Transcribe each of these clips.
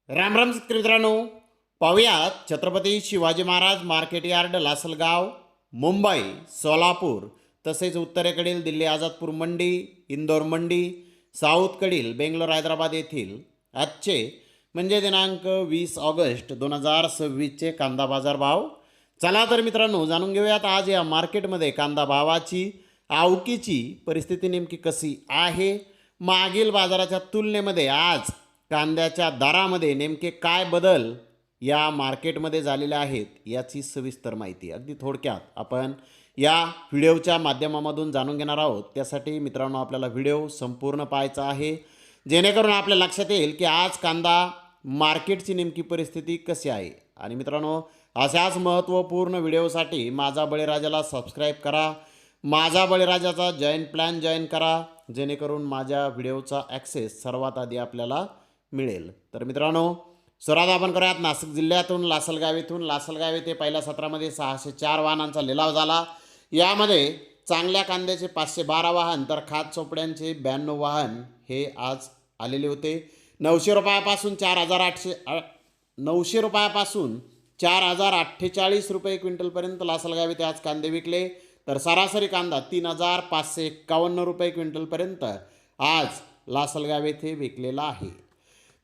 राम राम शेतकरी मित्रांनो, पाहुयात छत्रपती शिवाजी महाराज मार्केट यार्ड लासलगाव मुंबई सोलापूर तसेच उत्तरेकडील दिल्ली आझादपूर मंडी इंदोर मंडी साऊथकडील बेंगलोर हैदराबाद येथील आजचे म्हणजे दिनांक 20 ऑगस्ट 2026चे कांदा बाजार भाव. चला तर मित्रांनो जाणून घेऊयात आज या मार्केटमध्ये कांदा भावाची आवकीची परिस्थिती नेमकी कशी आहे. मागील बाजाराच्या तुलनेमध्ये आज कांद्याच्या दरामध्ये नेमके काय बदल या मार्केटमध्ये झालेले आहेत याची सविस्तर माहिती अगदी थोडक्यात आपण या व्हिडिओच्या माध्यमामधून जाणून घेणार आहोत. त्यासाठी मित्रांनो आपल्याला व्हिडिओ संपूर्ण पाहायचा आहे जेणेकरून आपल्या लक्षात येईल की आज कांदा मार्केटची नेमकी परिस्थिती कशी आहे. आणि मित्रांनो अशाच महत्त्वपूर्ण व्हिडिओसाठी माझा बळीराजाला सबस्क्राईब करा, माझा बळीराजाचा जॉईन प्लॅन जॉईन करा जेणेकरून माझ्या व्हिडिओचा ॲक्सेस सर्वात आधी आपल्याला मिळेल. तर मित्रांनो सुरुवात आपण करूयात नाशिक जिल्ह्यातून लासलगाव येथून. लासलगाव येथे पहिल्या सत्रामध्ये 604 वाहनांचा लिलाव झाला. यामध्ये चांगल्या कांद्याचे 512 वाहन तर खात चोपड्यांचे 92 वाहन हे आज आलेले होते. 900 रुपयापासून 4,048 रुपये क्विंटलपर्यंत लासलगाव येथे आज कांदे विकले. तर सरासरी कांदा 3,551 रुपये क्विंटलपर्यंत आज लासलगाव येथे विकलेला आहे.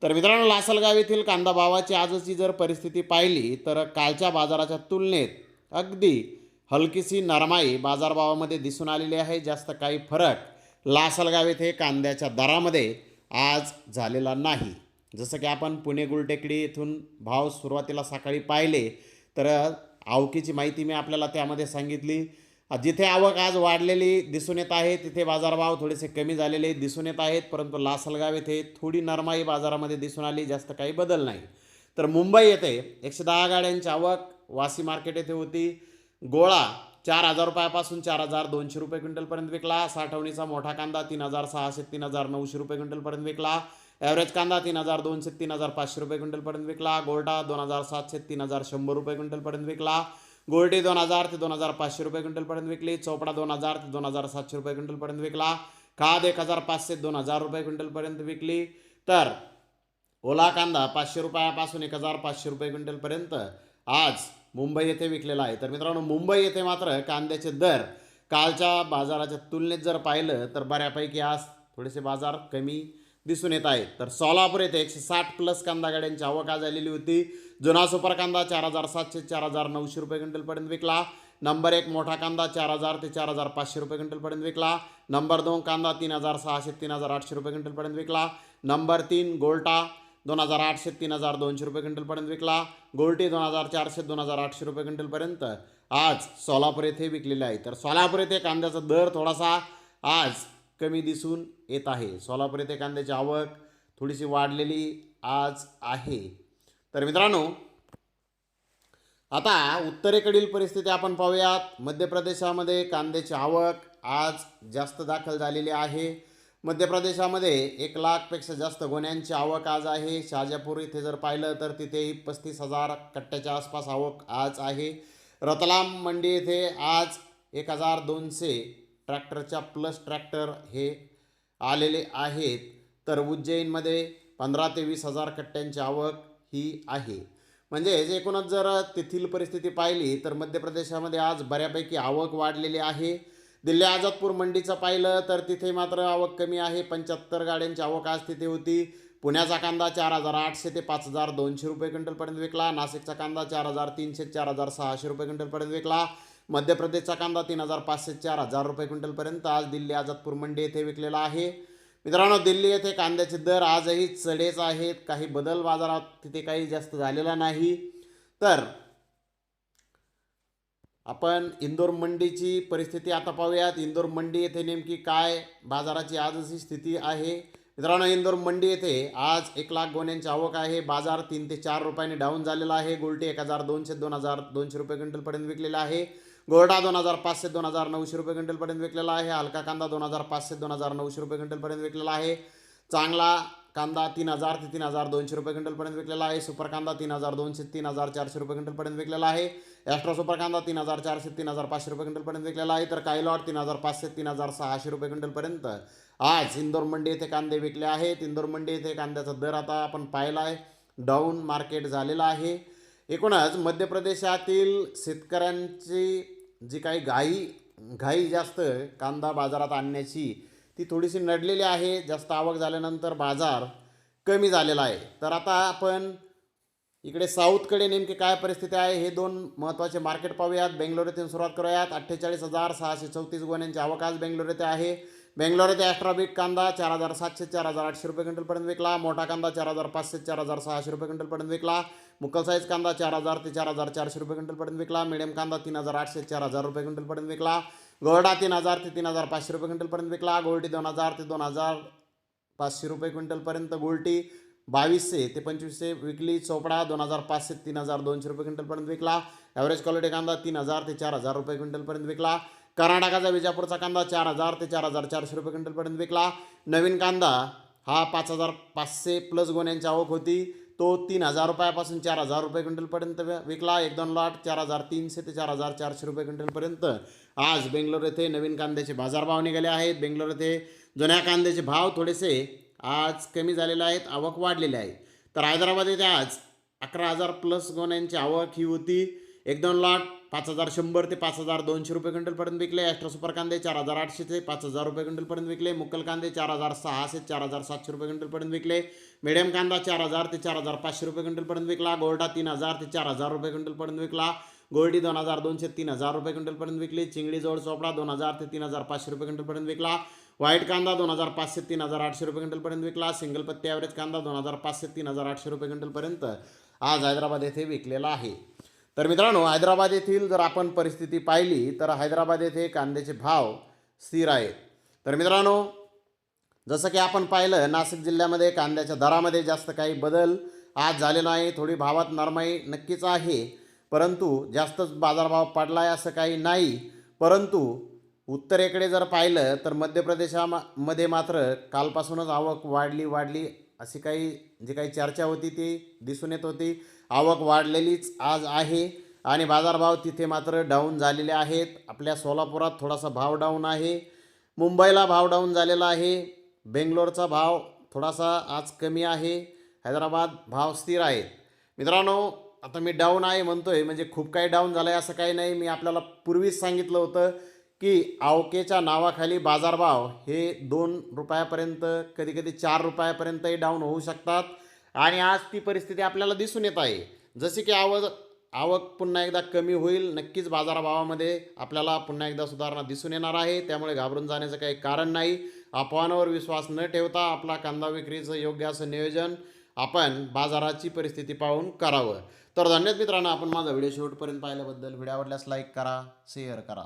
तर मित्रांनो लासलगाव येथील कांदा भावाची आजची जर परिस्थिती पाहिली तर कालच्या बाजाराच्या तुलनेत अगदी हलकीशी नरमाई बाजारभावामध्ये दिसून आलेली आहे. जास्त काही फरक लासलगाव येथे कांद्याच्या दरामध्ये आज झालेला नाही. जसं की आपण पुणे गुलटेकडी येथून भाव सुरुवातीला सकाळी पाहिले तर आवकीची माहिती मी आपल्याला त्यामध्ये सांगितली. जिथे आवक आज वाढलेली दिसून येत आहे तिथे बाजारभाव थोडेसे कमी झालेले दिसून येत आहेत. परंतु लासलगाव येथे थोडी नरमाई बाजारामध्ये दिसून आली, जास्त काही बदल नाही. तर मुंबई येथे 110 गाड्यांची आवक वासी मार्केट येथे होती. गोळा 4,000 रुपयापासून 4,200 रुपये क्विंटलपर्यंत विकला. साठवणीचा मोठा कांदा 3,600 3,900 रुपये क्विंटलपर्यंत विकला. ॲव्हरेज कांदा 3,200 3,500 रुपये क्विंटलपर्यंत विकला. गोल्टा 2,700 3,100 रुपये क्विंटलपर्यंत विकला. गोल्टी 2,000 ते 2,500 रुपये क्विंटलपर्यंत विकली. चोपडा 2,000 ते 2,700 रुपये क्विंटलपर्यंत विकला. खाद 1,500 2,000 रुपये क्विंटलपर्यंत विकली. तर ओला कांदा 500 रुपयापासून 1,500 रुपये क्विंटलपर्यंत आज मुंबई येथे विकलेला आहे. तर मित्रांनो मुंबई येथे मात्र कांद्याचे दर कालच्या बाजाराच्या तुलनेत जर पाहिलं तर बऱ्यापैकी आज थोडेसे बाजार कमी दिसून येत आहेत. तर सोलापूर येथे 160 प्लस कांदा गाड्यांची आवक आज आलेली होती. जुना सुपर कांदा 4,700 4,900 रुपये क्विंटलपर्यंत विकला. नंबर 1 मोठा कांदा 4,000 ते 4,500 रुपये क्विंटलपर्यंत विकला. नंबर 2 कांदा 3,600 3,800 रुपये क्विंटलपर्यंत विकला. नंबर 3 गोल्टा 2,800 3,200 रुपये क्विंटलपर्यंत विकला. गोल्टी 2,400 2,800 रुपये क्विंटलपर्यंत आज सोलापूर येथे विकलेले आहे. तर सोलापूर येथे कांद्याचा दर थोडासा आज कमी दिसून येत आहे. सोलापूर येथे कांद्याची आवक थोडीशी वाढलेली आज आहे. तर मित्रांनो आता उत्तरेकडील परिस्थिती आपण पाहूयात. मध्य प्रदेशामध्ये कांद्याची आवक आज जास्त दाखल झालेली आहे. मध्य प्रदेशामध्ये 1 लाखपेक्षा जास्त गोण्यांची आवक आज आहे. शाजापूर इथे जर पाहिलं तर तिथेही 35,000 कट्ट्याच्या आसपास आवक आज आहे. रतलाम मंडी येथे आज 1,200 ट्रॅक्टरच्या प्लस ट्रॅक्टर हे आलेले आहेत. तर उज्जैनमध्ये 15,000 ते 20,000 कट्ट्यांची आवक ही आहे. म्हणजे एकूणच जर तेथील परिस्थिती पाहिली तर मध्य प्रदेशामध्ये आज बऱ्यापैकी आवक वाढलेली आहे. दिल्ली आझादपूर मंडीचं पाहिलं तर तिथे मात्र आवक कमी आहे. 75 गाड्यांची आवक आज तिथे होती. पुण्याचा कांदा 4,800 ते 5,200 रुपये क्विंटलपर्यंत विकला. नाशिकचा कांदा 4,300 4,600 रुपये क्विंटलपर्यंत विकला. मध्य प्रदेशचा कांदा 3,500 4,000 रुपये क्विंटलपर्यंत आज दिल्ली आझादपूर मंडी येथे विकलेला आहे. मित्रांनो दिल्ली येथे कांद्याचे दर आजही चढेच आहेत. काही बदल बाजारात तिथे काही जास्त झालेला नाही. तर आपण इंदोर मंडीची परिस्थिती आता पाहूयात. इंदोर मंडी येथे नेमकी काय बाजाराची आजची स्थिती आहे. मित्रांनो इंदोर मंडी येथे आज 1 लाख गोण्यांची आवक आहे. बाजार 3 ते 4 रुपयांनी डाऊन झालेला आहे. गोल्टी 1,200 2,200 रुपये क्विंटलपर्यंत विकलेला आहे. गोल्डा 2,500 2,900 रुपये क्विंटलपर्यंत विकलेला आहे. हलका कांदा 2,500 2,900 रुपये क्विंटलपर्यंत विकलेला आहे. चांगला कांदा 3,000 ते 3,200 रुपये क्विंटलपर्यंत विकलेला आहे. सुपर कांदा 3,200 3,400 रुपये क्विंटलपर्यंत विकलेला आहे. एक्स्ट्रा सुपर कांदा 3,400 3,500 रुपये क्विंटलपर्यंत विकलेला आहे. तर काही लॉट 3,500 3,600 रुपये क्विंटलपर्यंत आज इंदोर मंडी येथे कांदे विकले आहेत. इंदोर मंडी येथे कांद्याचा दर आता आपण पाहिला आहे डाऊन मार्केट झालेलं आहे. एकूणच मध्य प्रदेशातील शेतकऱ्यांची जी काही घाई जास्त कांदा बाजारात आणण्याची ती थोडीशी नडलेली आहे. जास्त आवक झाल्यानंतर बाजार कमी झालेला आहे. तर आता आपण इकडे साऊथकडे नेमकी काय परिस्थिती आहे हे दोन महत्त्वाचे मार्केट पाहूयात. बेंगलोर येथून सुरुवात करूयात. 48,634 गोण्यांची आवक आज बेंगलोर येथे आहे. बेंगलोर येथे ॲस्ट्राबिट कांदा 4,700 4,800 रुपये क्विंटलपर्यंत विकला. मोठा कांदा 4,500 4,600 रुपये क्विंटलपर्यंत विकला. मुक्कल साईज कांदा 4,000 ते 4,400 रुपये क्विंटलपर्यंत विकला. मिडियम कांदा 3,800 ते 4,000 रुपये क्विंटलपर्यंत विकला. गोल्डा 3,000 ते 3,500 रुपये क्विंटलपर्यंत विकला. गोल्टी 2,000 ते 2,500 रुपये क्विंटलपर्यंत. गोल्टी 2,200 ते 2,500 विकली. चोपडा 2,500 ते 3,200 रुपये क्विंटलपर्यंत विकला. ॲव्हरेज क्वालिटी कांदा 3,000 ते 4,000 रुपये क्विंटलपर्यंत विकला. कर्नाटकाचा विजापूरचा कांदा 4,000 ते 4,400 रुपये क्विंटलपर्यंत विकला. नवीन कांदा हा 5,500 प्लस गोण्यांची आवक होती, तो 3,000 रुपयापासून 4,000 रुपये क्विंटलपर्यंत विकला. 1-2 लॉट 4,300 ते 4,400 रुपये क्विंटलपर्यंत आज बेंगलोर येथे नवीन कांद्याचे बाजारभाव निघाले आहेत. बेंगलोर येथे जुन्या कांद्याचे भाव थोडेसे आज कमी झालेले आहेत, आवक वाढलेली आहे. तर हैदराबाद येथे आज 11,000 प्लस गोण्यांची आवक ही होती. 1-2 लॉट 5,100 ते 5,200 रुपये क्विंटलपर्यंत विकले. ॲस्ट्रा सुपर कांदे 4,800 ते 5,000 रुपये क्विंटलपर्यंत विकले. मुक्कल कांदे 4,600 ते 4,700 रुपये क्विंटलपर्यंत विकले. मिडियम कांदा 4,000 ते 4,500 रुपये क्विंटलपर्यंत विकला. गोल्डा 3,000 ते 4,000 रुपये क्विंटलपर्यंत विकला. गोल्डी 2,200 ते 3,000 रुपये क्विंटलपर्यंत विकली. चिंगडी जोड चोपडा 2,000 ते 3,500 रुपये क्विंटलपर्यंत विकला. व्हाईट कांदा 2,500 ते 3,800 रुपये क्विंटलपर्यंत विकला. सिंगल पत्ती ॲव्हरेज कांदा 2,500 ते 3,800 रुपये क्विंटलपर्यंत आज हैदराबाद येथे विकलेला आहे. तर मित्रांनो, हैदराबाद येथील जर आपण परिस्थिती पाहिली तर हैदराबाद येथे कांद्याचे भाव स्थिर आहेत. तर मित्रांनो, जसं की आपण पाहिलं नाशिक जिल्ह्यामध्ये कांद्याच्या दरामध्ये जास्त काही बदल आज झालेला नाही. थोडी भावात नरमाई नक्कीच आहे, परंतु जास्तच बाजारभाव पडला आहे असं काही नाही. परंतु उत्तरेकडे जर पाहिलं तर मध्य प्रदेशामध्ये मात्र कालपासूनच आवक वाढली अशी जी काही चर्चा होती ती दिसून येत होती. आवक वाढलेलीच आज आहे आणि बाजारभाव तिथे मात्र डाऊन झालेले आहेत. आपल्या सोलापुरात थोडासा भाव डाऊन आहे. मुंबईला भाव डाऊन झालेला आहे. बेंगलोरचा भाव थोडासा आज कमी आहे. हैदराबाद भाव स्थिर आहेत. मित्रांनो, आता मी डाऊन आहे म्हणतोय म्हणजे खूप काही डाऊन झालं आहे असं काही नाही. मी आपल्याला पूर्वीच सांगितलं होतं की आवकेच्या नावाखाली बाजारभाव हे 2 रुपयापर्यंत कधीकधी 4 रुपयापर्यंतही डाऊन होऊ शकतात आणि आज ती परिस्थिती आपल्याला दिसून येत आहे. जसे की आवक पुन्हा एकदा कमी होईल, नक्कीच बाजारभावामध्ये आपल्याला पुन्हा एकदा सुधारणा दिसून येणार आहे. त्यामुळे घाबरून जाण्याचं काही कारण नाही. अफवांवर विश्वास न ठेवता आपला कांदा विक्रीचं योग्य असं नियोजन आपण बाजाराची परिस्थिती पाहून करावं. तर धन्यवाद मित्रांनो, आपण माझा व्हिडिओ शेवटपर्यंत पाहिल्याबद्दल. व्हिडिओ आवडल्यास लाईक करा, शेअर करा.